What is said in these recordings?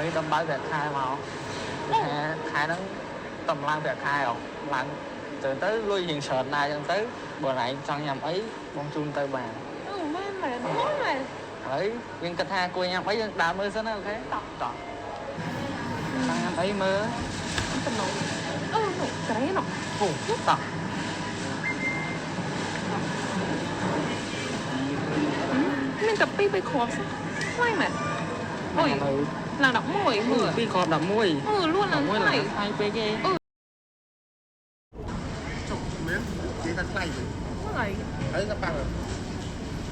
mấy đâm bái vẹt khai màu khai nó tầm lang vẹt khai không lang từ tới lui hiện sợ này chân tới bữa này trong nhầm ấy bông chun tới bàn mà nói mà ấy nhưng cái tha cô nhầm ấy đã mưa sẽ nó thế tọt sang nhầm ấy mưa tình nụ nụ cái nọ tọt nên tập piไปขอบไม่mà ôi là đọc mùi mưa pi khọp đậm mùi luôn là mùi là hay pe ghê chụp miếng chỉ cần thay rồi đấy các bạn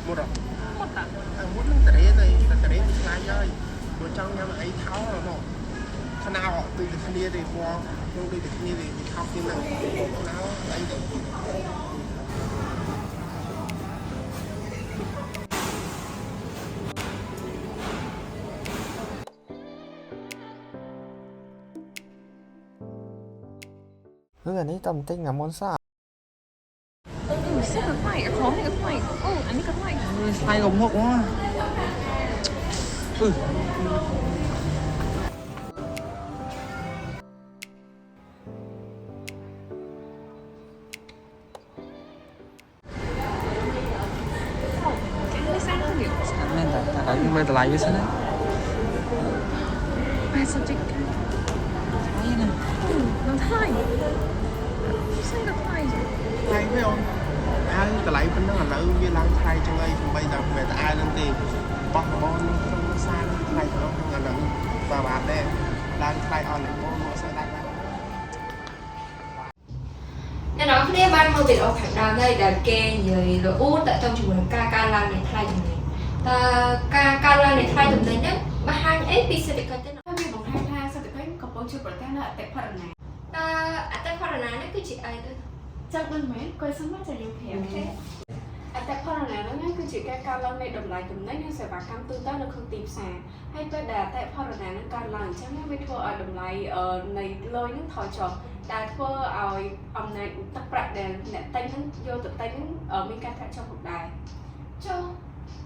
một rồi một à muốn cái đấy này là cái đấy bị thay rồi một trong em ấy tháo là một thằng nào họ từ cái kia thì qua không đi cái kia thì tháo kia này nào đấyอันนี้ตำติ๊กกับมอนซ่า sao cái phải khó này cái phải anh ấy cái phải hai gồng hộp quá cái sao không hiểu nên là nhưng bây giờ lại như thế này sao chị thấy nè nó thay sao cái thay thay phải không ai cái lấy bên đó là lỡ như lăng thay trong đây thì bây giờ về ai lên tiền bóc bó nó xa nó thay nó là lỡ và bạn đây lăng thay on lại nó sẽ đánh nên nói cái ban mơ việc ở khẳng đào đây là kê rồi rồi út tại trong trường ca ca lan này thay tầm này ta ca lan này thay tầm này nhé mà hai ấy bị sự việc cái tên nó bị một hai pha sao cái có bao nhiêu bữa tên là tại phần này tại phần này nó cứ chỉ ai thôi chắc bên mấy coi sớm mắt cho nhiều thế tại phần này nó cứ chỉ cái cao lên này đầm lại đầm đấy nên sẽ bà cam tương tác nó không tìm xà hay cái đà tại phần này nó cao lần chắc nó biết thua ở đầm lại ở này lôi những thỏi tròn đà thua ở ông này tắc bạc đèn nè tay nó vô tự tay nó ở bên cạnh trong cuộc đời cho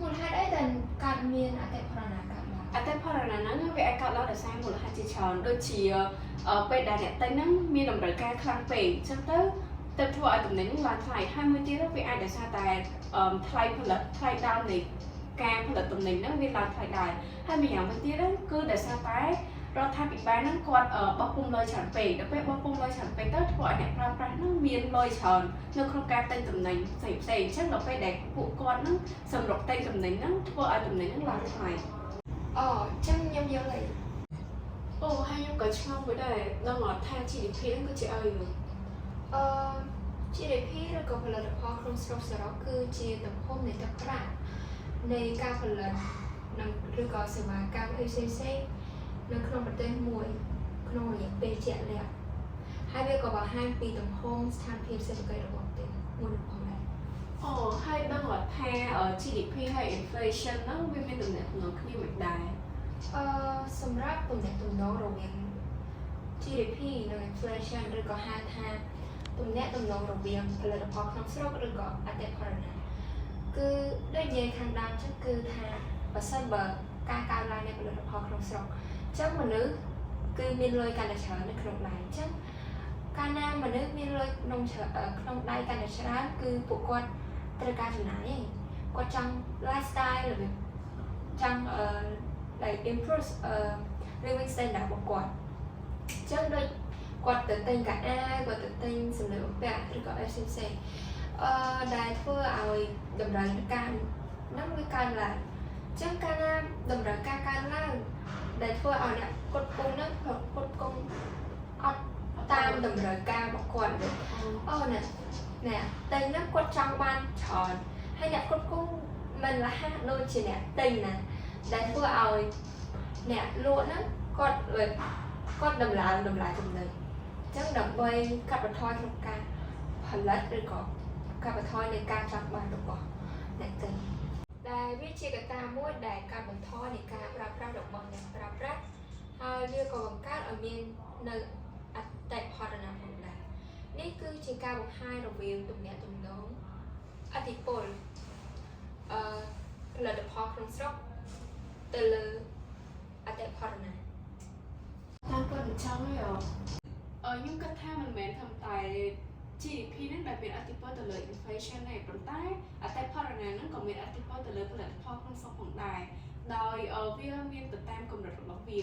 một hai đấy đàn cạn miên tại phần này cạn là tại phần này nó về ai cao đó là sai một là hai chỉ tròn đôi chỉ ở bên đà nè tay nó miên đầm đời ca khăn về chắc tới tập thua ở tầm này những là thay 20 tiếng đó vì ai đã xa tài thay down này cam là tầm này nó vì là thay đài 20 tiếng đó cứ để xa tái rồi thay bị bán nó còn ở bóc bung lôi tròn về đó phải bóc bung lôi tròn về tất gọi này ra nó miên lôi tròn nó không ca tên tầm này xảy chắc là phải đẹp cụ con nó sầm rọc tay tầm này nó thua ở tầm này nó là thay chân nhâm vô lại hai nhâm có trong với đây đang ngọt tha chỉ để khi nó cứ chị ơi rồi GDP ឬក៏ផលិតផលក្នុងស្រុកសរុបគឺជាទំហំនៃទឹកប្រាក់នៃការផលិតនិងឬក៏សេវាកម្មផ្សេងៗនៅក្នុងប្រទេសមួយក្នុងរយៈពេលជាក់លាក់ហើយវាក៏បង្ហាញពីទំហំស្ថានភាពសេដ្ឋកិច្ចរបស់ប្រទេសមួយនោះផងដែរហើយđang ngọt tha ở GDP ហើយ inflation ហ្នឹងវាមានទំនាក់ទំនងគ្នាមិនដែរសម្រាប់ទំនាក់ទំនងរវាង GDP និង inflation ឬក៏ហៅថាទំនាក់ទំនងរវាងផលិតផលក្នុងស្រុកឬក៏អតិផរណាគឺដូចនិយាយខាងដើមចឹងគឺថាបើសិនបើការកើនឡើងនៃផលិតផលក្នុងស្រុកចឹងមនុស្សគឺមានលុយកាន់តែច្រើននៅក្នុងដៃចឹងកាលណាមនុស្សមានលុយក្នុងដៃកាន់តែច្រើនគឺពួកគាត់ត្រូវការចំណាយឯងគាត់ចង់ lifestyle ឬចង់like improve living standard របស់គាត់ចឹងដូចគាត់ទៅទិញកាអាវគាត់ទៅទិញសម្លៀកបំពាក់ឬក៏អីផ្សេងៗដែលធ្វើឲ្យតម្រូវការហ្នឹងវាកើនឡើងអញ្ចឹងកាលណាតម្រូវការកើនឡើងដែលធ្វើឲ្យអ្នកគាត់ពងហ្នឹងគាត់គង់អត់តាមតម្រូវការរបស់គាត់ណែទិញហ្នឹងគាត់ចង់បានច្រើនហើយអ្នកគាត់គង់មិនលះដូចជាអ្នកទិញណាដែលធ្វើឲ្យអ្នកលក់ហ្នឹងគាត់តម្លើងចំណេញចឹងដើម្បីកាត់បន្ថយក្នុងការផលិតឬក៏កាត់បន្ថយនៃការចាប់បានរបស់អ្នកទិញដែលវាជាកត្តាមួយដែលកាត់បន្ថយនៃការប្រើប្រាស់របស់អ្នកប្រើប្រាស់ហើយវាក៏បង្កើតឲ្យមាននៅអតិផរណាផងដែរនេះគឺជាការបង្ហាញរវាងទំនាក់ទំនងអតិពលផលិតផលក្នុងស្រុកទៅលើអតិផរណា chẳng ấy nhưng cách tha mình mến thầm tài GDP นั้นแบบเป็นอัติปอตเลย inflation ในประเทศอัตราพอร์ตนั้นก็เป็นอัติปอตเลยผลิตภัณฑ์ของสองของได้โดยเวียมีตัวแต้มกำหนดរបស់វា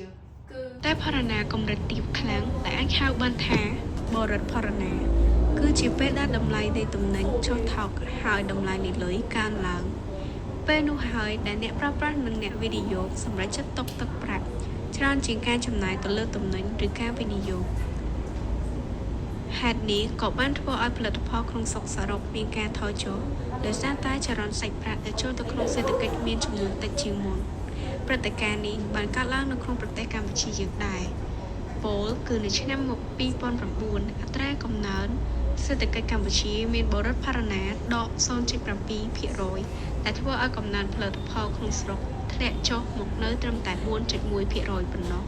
គឺតែផរណាកម្រិតទាបខ្លាំងតែអាចហៅបានថាបរិបទផរណាគឺជាពេលដែលតម្លៃនៃទំនិញចុះថោកហើយតម្លៃនៃលុយកើនឡើងពេលនោះហើយដែលអ្នកប្រើប្រាស់និងអ្នកវិនិយោគសម្រេចចិត្តទុកទឹកប្រាក់ច្រើនជាងការចំណាយទៅលើទំនិញឬការវិនិយោគហេតុនេះក៏បានធ្វើឲ្យផលិតផលក្នុងស្រុកសរុបមានការថយចុះដោយសារតែចរន្តសាច់ប្រាក់ដែលចូលទៅក្នុងសេដ្ឋកិច្ចមានចំនួនតិចជាងមុនព្រឹត្តិការណ៍នេះបានកើតឡើងនៅក្នុងប្រទេសកម្ពុជាយើងដែរពោលគឺនៅឆ្នាំ2009អត្រាកំណើនសេដ្ឋកិច្ចកម្ពុជាមានបរិបទផរណាដក 0.7% ដែលធ្វើឲ្យកំណើនផលិតផលក្នុងស្រុកធ្លាក់ចុះមកនៅត្រឹមតែ 4.1% ប៉ុណ្ណោះ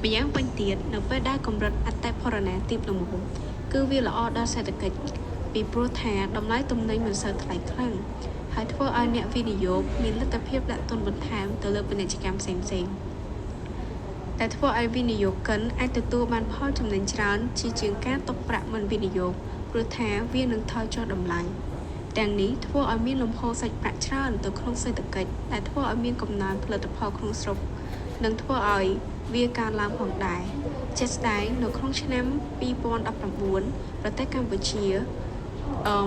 ម្យ៉ាងវិញទៀតនៅពេលដែលកម្រិតអតិផរណាទាបល្មមគឺវាល្អដល់សេដ្ឋកិច្ចពីព្រោះថាតម្លៃទំនិញមិនសូវថ្លៃខ្លាំងហើយធ្វើឲ្យអ្នកវិនិយោគមានលទ្ធភាពដាក់ទុនបន្ថែមទៅលើពាណិជ្ជកម្មផ្សេងៗតែធ្វើឲ្យវិនិយោគិនអាចទទួលបានផលចំណេញច្រើនជាងការទុកប្រាក់មិនវិនិយោគព្រោះថាវានឹងថយចុះតម្លៃទាំងនេះធ្វើឲ្យមានលំហូរសាច់ប្រាក់ច្រើនទៅក្នុងសេដ្ឋកិច្ចដែលធ្វើឲ្យមានកំណើនផលិតផលក្នុងស្រុកនិងធ្វើឲ្យវាកើនឡើងផងដែរជាក់ស្ដែងនៅក្នុងឆ្នាំ2019ប្រទេសកម្ពុជា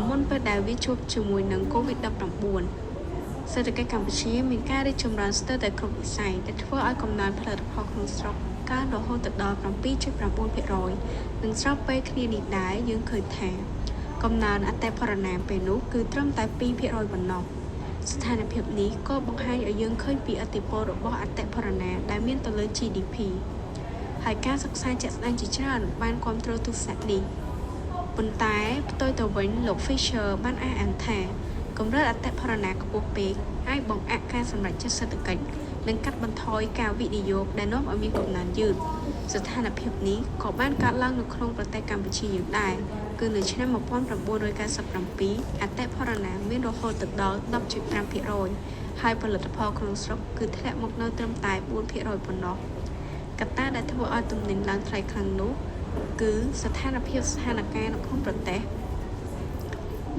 មុនពេលដែលវាជួបជាមួយនឹង COVID-19 សេដ្ឋកិច្ចកម្ពុជាមានការរីកចម្រើនស្ទើរតែគ្រប់វិស័យដែលធ្វើឲ្យកំណើនផលិតផលក្នុងស្រុកកើនរហូតដល់ 7.9% និងស្របពេលគ្នានេះដែរយើងឃើញថាកំណើនអតិផរណាពេលនោះគឺត្រឹមតែ 2% ប៉ុណ្ណោះស្ថានភាពនេះក៏បង្ហាញឲ្យយើងឃើញពីឥទ្ធិពលរបស់អតិផរណាដែលមានទៅលើ GDP ហើយការសិក្សាជាក់ស្ដែងជាច្រើនបានគាំទ្រទស្សនៈនេះប៉ុន្តែផ្ទុយទៅវិញលោក Fisher បានអះអាងថាកម្រិតអតិផរណាខ្ពស់ពេកអាចបង្អាក់ការសម្រេចចិត្តសេដ្ឋកិច្ចនិងកាត់បន្ថយការវិនិយោគដែលនាំឲ្យមានកំណើនយឺតស្ថានភាពនេះក៏បានកើតឡើងនៅក្នុងប្រទេសកម្ពុជាយើងដែរគឺនៅឆ្នាំ1997អតិផរណាមានរហូតដល់ 10.5% ហើយផលិតផលក្នុងស្រុកគឺធ្លាក់មកនៅត្រឹមតែ 4% ប៉ុណ្ណោះកត្តាដែលធ្វើឲ្យទំនិញឡើងថ្លៃខ្លាំងនោះគឺស្ថានភាពនៅក្នុងប្រទេស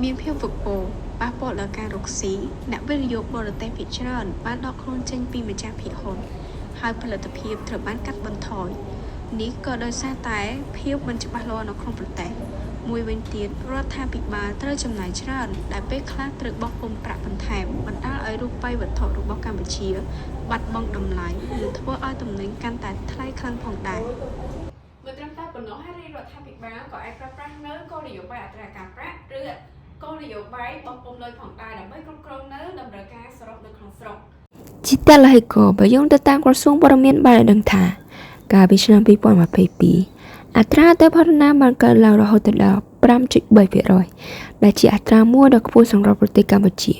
មានភាពវឹកវរប៉ះពាល់ដល់ការរកស៊ីអ្នកវិនិយោគបរទេសភាគច្រើនបានដកខ្លួនចេញពីម្ចាស់ភាគហ៊ុនហើយផលិតភាពត្រូវបានកាត់បន្ថយនេះក៏ដោយសារតែភាពមិនច្បាស់លាស់នៅក្នុងប្រទេសមួយវិញទៀតរដ្ឋាភិបាលត្រូវចំណាយច្រើនដែលពេលខ្លះត្រូវបោះពុម្ពប្រាក់បន្ថែមបណ្ដាលឲ្យរូបិយវត្ថុរបស់កម្ពុជាបាត់បង់តម្លៃនិងធ្វើឲ្យទំនិញកាន់តែថ្លៃខ្លាំងផងដែរមិនត្រឹមតែប៉ុណ្ណោះហើយរដ្ឋាភិបាលក៏អាចប្រើប្រាស់នៅគោលនយោបាយអត្រាការប្រាក់ឬគោលនយោបាយបោះពុម្ពលុយផងដែរដើម្បីគ្រប់គ្រងនៅតម្រូវការសរុបនៅក្នុងស្រុកជាតឡៃក៏បើយោងទៅតាមក្រសួងព័ត៌មានបានដឹងថាកាលពីឆ្នាំ2022អត្រាអតិផរណាបានកើនឡើងរហូតដល់ 5.3% ដែលជាអត្រាមួយដ៏ខ្ពស់សម្រាប់ប្រទេសកម្ពុជា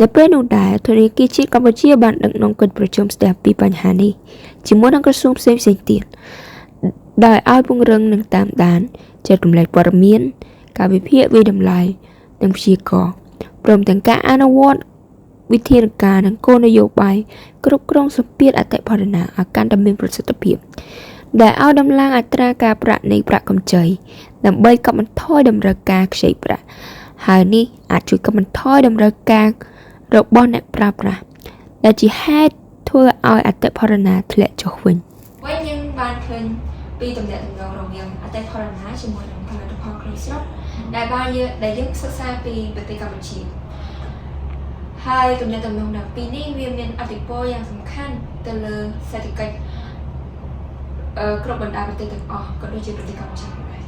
នៅពេលនោះដែរធនាគារជាតិកម្ពុជាបានដឹកនាំកិច្ចប្រជុំស្ដីពីបញ្ហានេះជាមួយនឹងក្រសួងផ្សេងៗទៀតដោយឲ្យពង្រឹងនិងតាមដានចែករំលែកព័ត៌មានការវិភាគវិតម្លៃនិងព្យាករណ៍ព្រមទាំងការអនុវត្តវិធានការនិងគោលនយោបាយគ្រប់គ្រងសម្ពាធអតិផរណាឲ្យកាន់តែមានប្រសិទ្ធភាពដែលឲ្យដំឡើងអត្រាការប្រាក់នៃប្រាក់កម្ចីដើម្បីកាត់បន្ថយតម្រូវការខ្ចីប្រាក់ហើយនេះអាចជួយកាត់បន្ថយតម្រូវការរបស់អ្នកប្រើប្រាស់ដែលជាហេតុធ្វើឲ្យអតិផរណាធ្លាក់ចុះវិញយើងបានឃើញពីទំនាក់ទំនងរវាងអតិផរណាជាមួយនឹងផលិតផលក្នុងស្រុកដែលយើងសិក្សាពីប្រទេសកម្ពុជាហើយទំនាក់ទំនងទាំងពីរនេះវាមានឥទ្ធិពលយ៉ាងសំខាន់ទៅលើសេដ្ឋកិច្ចគ្រប់បណ្ដាប្រទេសទាំងអស់ក៏ដូចជាប្រទេសកម្ពុជាដែរ